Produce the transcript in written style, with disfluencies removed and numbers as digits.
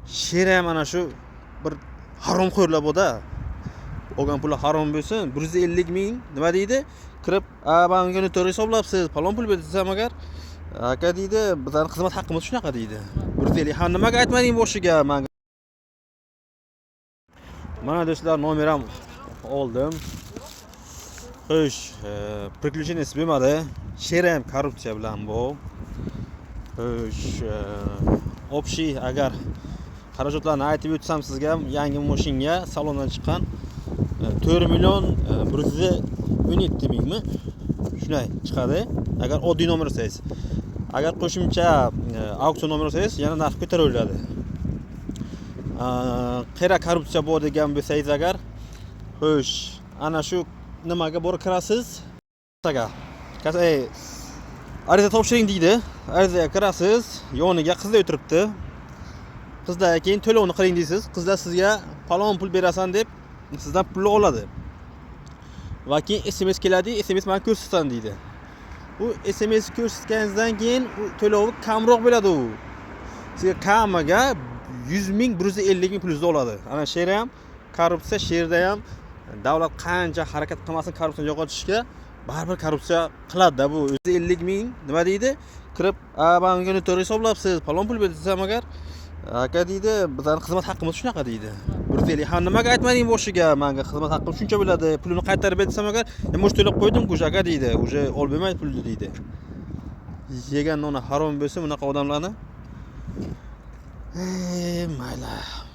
Sher ham ana shu bir haromxo'rlar bo'ldi. Olgan puli harom bo'lsin, 150 ming nima deydi? Kirib, "Ben buni to'g'ri hisoblabsiz, falon pul bersam agar" aka deydi, "Bizning xizmat haqqimiz shunaqa" deydi. 150 ham nimaga aytmading boshiga? Menga mana do'stlar, nomeram oldim. Xo'sh, приключение bo'lmadi. Sher ham korrupsiya bilan bu. Xo'sh, общий agar xarajatlarni aytib o'tsam sizga, yangi mashinaga salondan chiqqan 4 million 117 mingmi? Shunday chiqadi. Agar oddiy nomer olsangiz. Agar qo'shimcha auksion nomer olsangiz, yana narx ko'tariladi. Qara korrupsiya bor degan bo'lsangiz agar, xo'sh, ana shu nimaga borib kirasiz? Ariza topshiring deydi. Arizaga kirasiz, yoniga qizlar o'tiribdi. Qizlar keyin to'lovni qiling deysiz. Qizlar sizga falon pul berasan deb sizdan pulni oladi. Va keyin SMS keladi, SMS men ko'rsatasan deydi. Bu SMS ko'rsatganingizdan keyin to'lovi kamroq bo'ladi u. Sizga kamiga 100 ming, 150 ming pulni oladi. Ana sher ham korrupsiya, sherda ham davlat qancha harakat qilmasin korrupsiyani yo'qotishga baribir korrupsiya qiladi-da bu. 150 ming nima deydi? Kirib, "Ben buni to'g'ri hisoblabsiz, falon pul bersam agar" aka deydi, "Bizning xizmat haqqimiz shunaqa" deydi. 150 ham nimaga aytmading boshiga? Menga xizmat haqqim shuncha bo'ladi. Pulini qaytarib bersam agar, "Men to'lab qo'ydim-ku aka" deydi. Uje olib bermaydi pulni deydi. Yegan noni harom bo'lsa bunaqa odamlarni. Mayli.